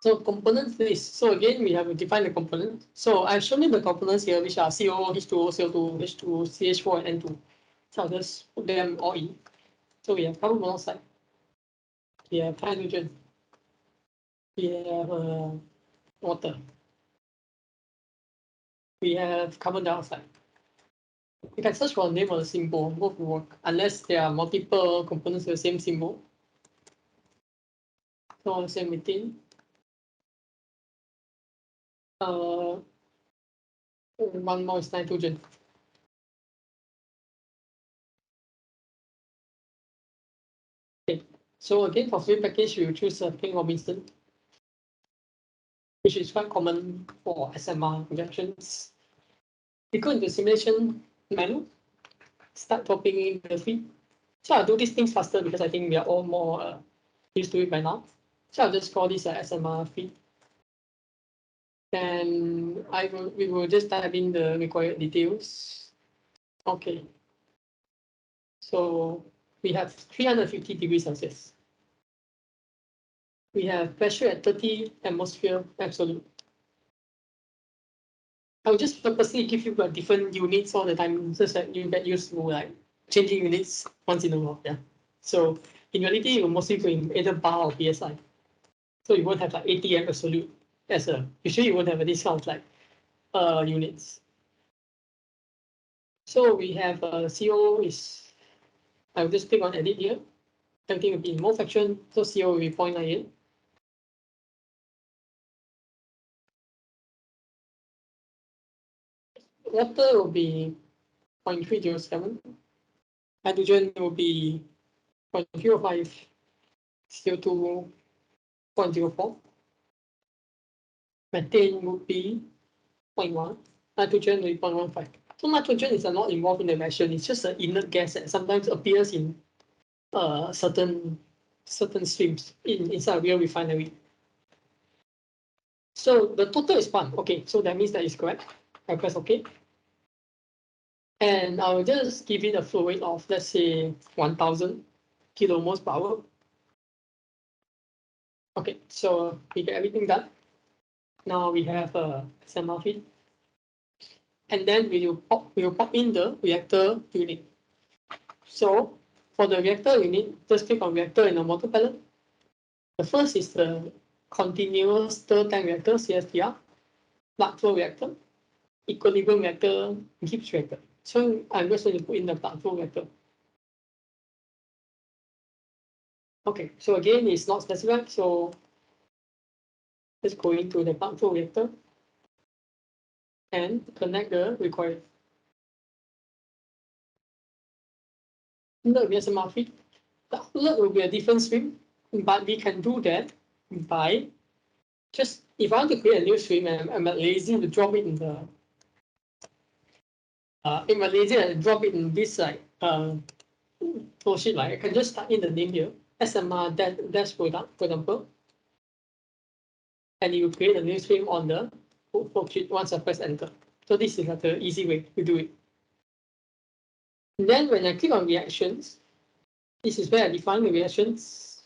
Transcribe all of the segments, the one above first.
So components list. So again, we have to define the component. So I've shown you the components here, which are CO, H2O, CO2, H2O, CH4, and N2. So I'll just put them all in. So we have carbon monoxide. We have hydrogen. We have water. We have carbon dioxide. You can search for a name or a symbol, both will work, unless there are multiple components with the same symbol. So say methane. One more is nitrogen. Okay. So again, for fluid package, we will choose King Robinson, which is quite common for SMR reactions. We go into simulation menu, start dropping in the feed. So I'll do these things faster because I think we are all more used to it by now. So I'll just call this SMR feed. Then we will just type in the required details. Okay. So we have 350 degrees Celsius. We have pressure at 30 atmosphere absolute. I'll just purposely give you different units all the time, so that you get used to like changing units once in a while. Yeah. So in reality, you will mostly go in either bar or PSI. So you won't have like ATM absolute as a. Usually you won't have this kind of like units. So we have CO is. I'll just click on edit here. Everything will be in mole fraction. So CO will be 0.98. Water will be 0.307. Hydrogen will be 0.05. CO2 0.04. Methane would be 0.1. Nitrogen will be 0.15. So nitrogen is not involved in the reaction. It's just an inert gas that sometimes appears in certain streams inside a real refinery. So the total is 1. Okay, so that means that is correct. I press OK. And I'll just give it a flow rate of, let's say, 1000 kilomoles per hour. Okay, so we get everything done. Now we have a SMR feed. And then we will pop in the reactor unit. So for the reactor unit, just click on reactor in the water palette. The first is the continuous stir tank reactor, CSTR, plug flow reactor, equilibrium reactor, Gibbs reactor. So I'm just going to put in the plug flow reactor. Okay, so again, it's not specified, so let's go into the plug flow reactor and connect the required. Look, here's a feed. The outlet will be a different stream, but we can do that by just, if I want to create a new stream and I'm lazy to drop it in the, if I'm lazy to drop it in this like flow sheet, like I can just type in the name here, SMR dash product, for example, and you create a new stream on the flow sheet once I press enter. So this is like the easy way to do it. And then when I click on reactions, this is where I define the reactions.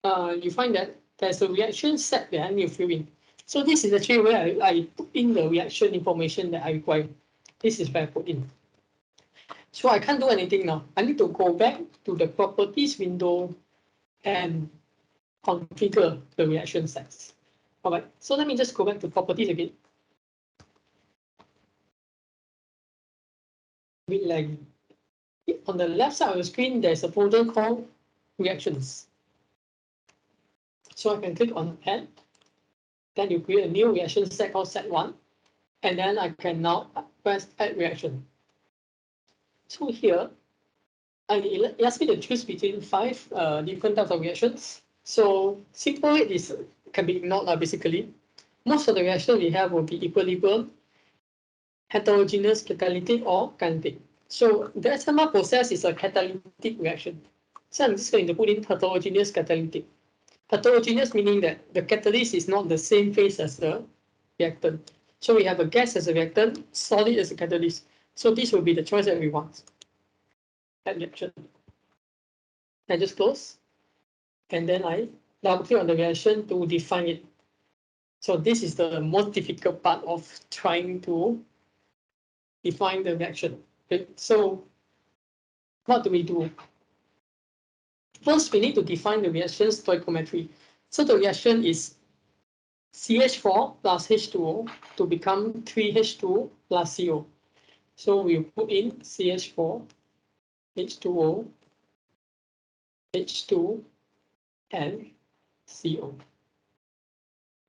You find that there's a reaction set that I need to fill in. So this is actually where I put in the reaction information that I require. This is where I put in. So I can't do anything now. I need to go back to the properties window and configure the reaction sets. All right, so let me just go back to properties again. On the left side of the screen, there's a folder called reactions. So I can click on add. Then you create a new reaction set called set 1. And then I can now press add reaction. So here, it asks me to choose between 5 different types of reactions. So simple rate can be ignored basically. Most of the reactions we have will be equilibrium, heterogeneous, catalytic, or kinetic. So the SMR process is a catalytic reaction. So I'm just going to put in heterogeneous catalytic. Heterogeneous meaning that the catalyst is not the same phase as the reactant. So we have a gas as a reactant, solid as a catalyst. So this will be the choice that we want. Add reaction. I just close. And then I double click on the reaction to define it. So this is the most difficult part of trying to define the reaction. Okay, so what do we do? First, we need to define the reaction stoichiometry. So the reaction is CH4 plus H2O to become 3H2 plus CO. So we put in CH4, H2O, H2, and CO.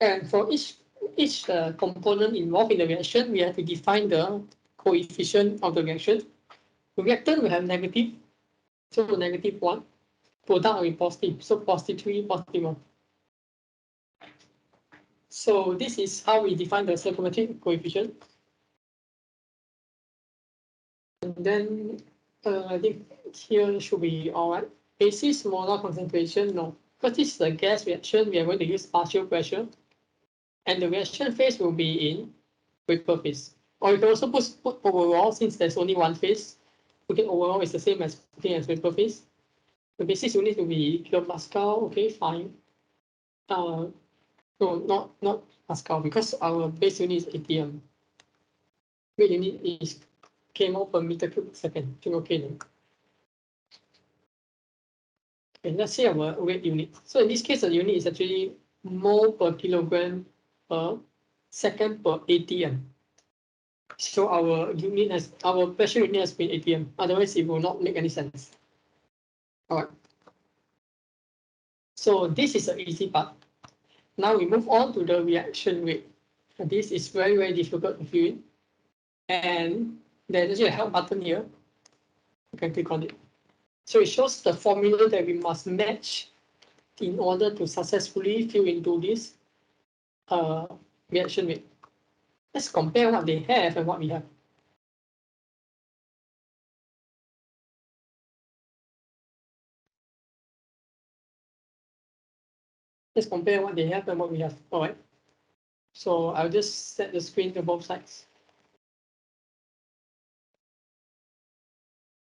And for each component involved in the reaction, we have to define the coefficient of the reaction. The reactant will have negative, so -1. Product will be positive, so +3, +1. So this is how we define the stoichiometric coefficient. And then I think here should be all right. Basis molar concentration, no. Because this is a gas reaction, we are going to use partial pressure. And the reaction phase will be in vapor phase. Or you can also put overall, since there's only one phase. Okay, overall is the same as putting as vapor phase. The basis unit will be kilopascal. Okay, fine. No, not Pascal, because our base unit is ATM. Weight unit is kmol per meter cube per second. Okay, then. Okay, let's say our weight unit. So in this case, the unit is actually mole per kilogram per second per ATM. So our pressure unit has been ATM. Otherwise, it will not make any sense. All right. So this is the easy part. Now we move on to the reaction rate. This is very, very difficult to fill in. And there's actually a help button here. You can click on it. So it shows the formula that we must match in order to successfully fill into this reaction rate. Let's compare what they have and what we have. Let's compare what they have and what we have. All right. So I'll just set the screen to both sides.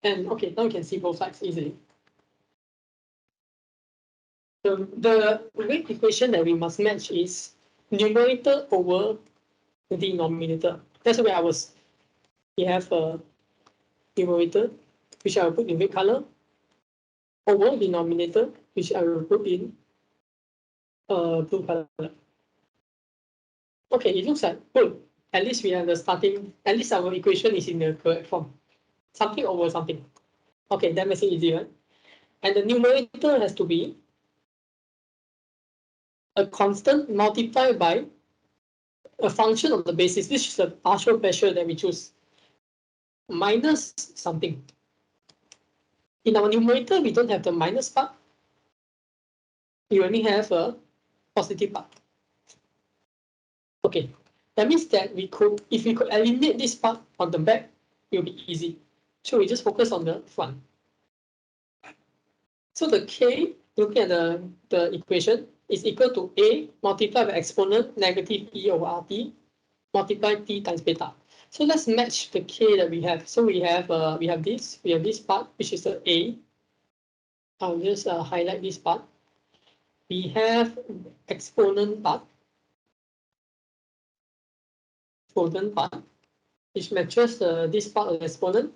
And okay, now you can see both sides easily. The rate equation that we must match is numerator over the denominator. That's where we have a numerator, which I will put in red color, over denominator, which I will put in blue color. Okay, it looks like good. At least we have the starting, at least our equation is in the correct form. Something over something. Okay, that makes it easier. And the numerator has to be a constant multiplied by a function of the basis. This is the partial pressure that we choose, minus something. In our numerator, we don't have the minus part. We only have a positive part. Okay, that means that if we could eliminate this part on the back, it will be easy. So we just focus on the front. So the K, looking at the equation, is equal to A multiplied by exponent negative E over RT multiplied T times beta. So let's match the K that we have. So we have this part, which is the A. I'll just highlight this part. We have exponent part, which matches this part of the exponent.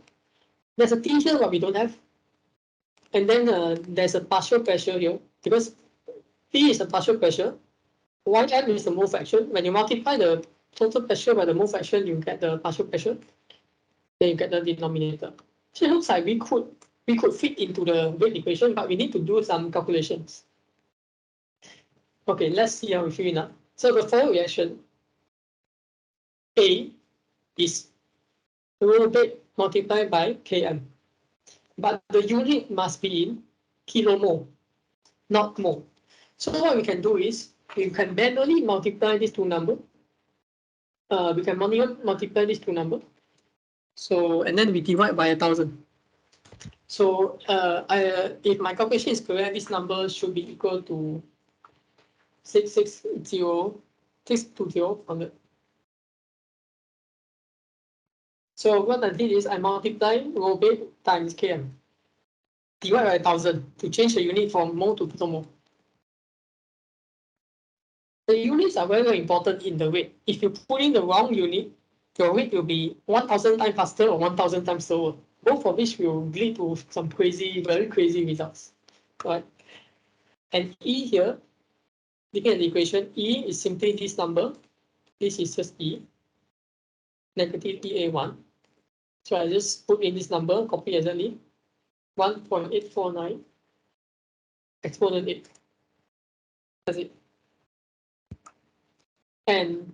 There's a T here, but we don't have. And then there's a partial pressure here, because P is the partial pressure, Ym is the mole fraction. When you multiply the total pressure by the mole fraction, you get the partial pressure. Then you get the denominator. So it looks like we could fit into the rate equation, but we need to do some calculations. Okay, let's see how we fill in up. So the follow reaction, A is rho rate multiplied by Km. But the unit must be in kilomole, not mole. So what we can do is, we can manually multiply these two numbers. We can manually multiply these two numbers. So, and then we divide by 1,000. So if my calculation is correct, this number should be equal to 620. So what I did is I multiply rho rate times Km, divide by 1,000 to change the unit from mole to pitomole. The units are very, very important in the rate. If you put in the wrong unit, your rate will be 1,000 times faster or 1,000 times slower. Both of which will lead to some crazy, very crazy results. Right? And E here, looking at the equation, E is simply this number. This is just E, negative EA1. So I just put in this number, copy exactly, 1.849 exponent 8. That's it. And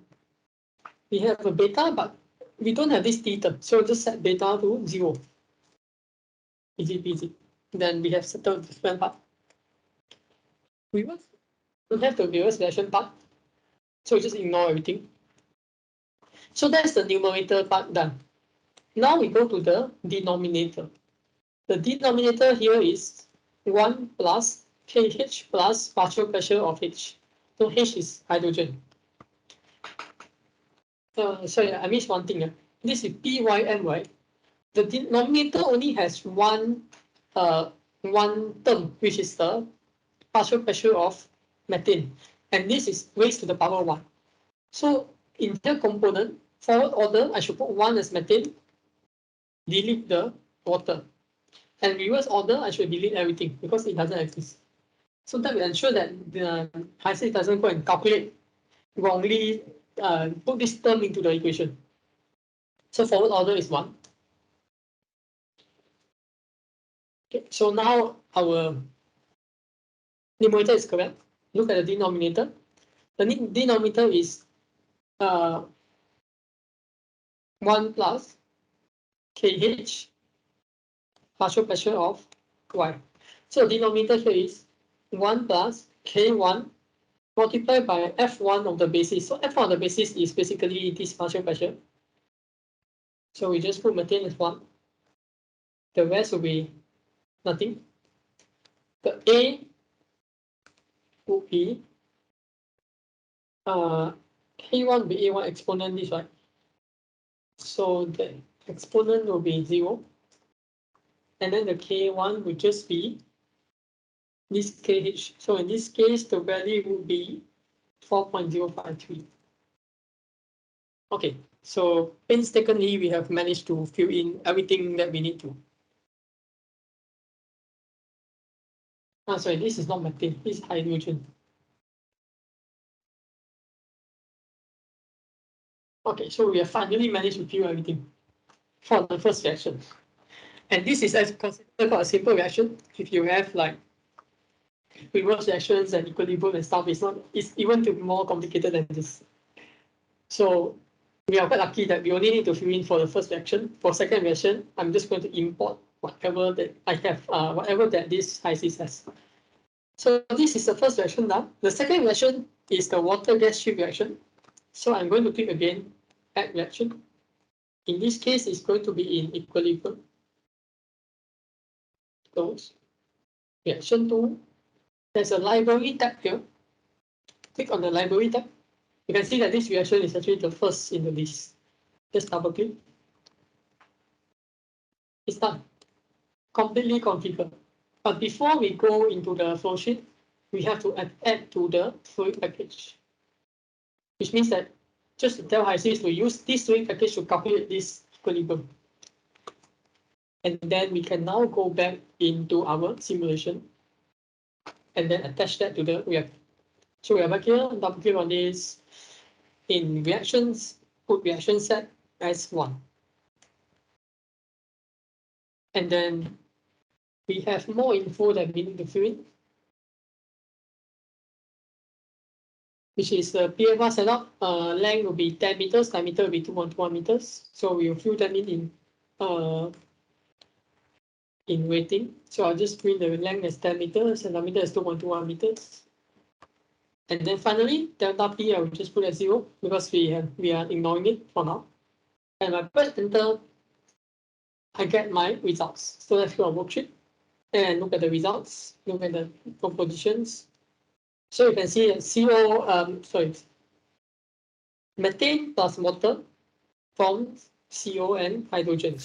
we have a beta, but we don't have this t term, so just set beta to 0. Easy peasy. Then we have settled the different part. We don't have the reverse reaction part, so just ignore everything. So that's the numerator part done. Now we go to the denominator. The denominator here is 1 plus KH plus partial pressure of H. So H is hydrogen. Sorry, I missed one thing. This is PYM, right? The denominator only has one term, which is the partial pressure of methane. And this is raised to the power 1. So in the component, forward order, I should put 1 as methane, delete the water. And reverse order, I should delete everything because it doesn't exist. So that will ensure that the HYSYS doesn't go and calculate wrongly, put this term into the equation. So forward order is 1. Okay, so now our numerator is correct. Look at the denominator. The denominator is 1 plus KH partial pressure of Y. So denominator here is 1 plus K1 multiplied by F1 of the basis. So F1 of the basis is basically this partial pressure. So we just put methane as 1. The rest will be nothing. The A would be K1 will be A1 exponent this, right? So the exponent will be 0. And then the K1 would just be this KH. So in this case, the value would be 4.053. Okay, so painstakingly, we have managed to fill in everything that we need to. Sorry, this is not methane, this is hydrogen. Okay, so we have finally managed to fill everything for the first reaction. And this is considered a simple reaction. If you have like reverse reactions and equilibrium and stuff, it's even more complicated than this. So we are quite lucky that we only need to fill in for the first reaction. For second reaction, I'm just going to import whatever that I have, whatever that this HYSYS has. So this is the first reaction done. The second reaction is the water gas shift reaction. So I'm going to click again, add reaction. In this case, it's going to be in equilibrium. Close. Reaction 2. There's a library tab here. Click on the library tab. You can see that this reaction is actually the first in the list. Just double click. It's done. Completely configured. But before we go into the flow sheet, we have to add to the fluid package. Which means that just to tell HYSYS to use this fluid package to calculate this equilibrium. And then we can now go back into our simulation and then attach that to the reactor. So we are back here, double click on this. In reactions, put reaction set as 1. And then we have more info that we need to fill in, which is the PFR setup. Length will be 10 meters, diameter will be 2.1 meters. So we will fill them in rating. So I'll just print the length as 10 meters and diameter is 2.21 meters. And then finally, delta P I will just put at 0 because we are ignoring it for now. And I press enter, I get my results. So let's go to worksheet and look at the results, look at the compositions. So you can see that methane plus water forms CO and hydrogen.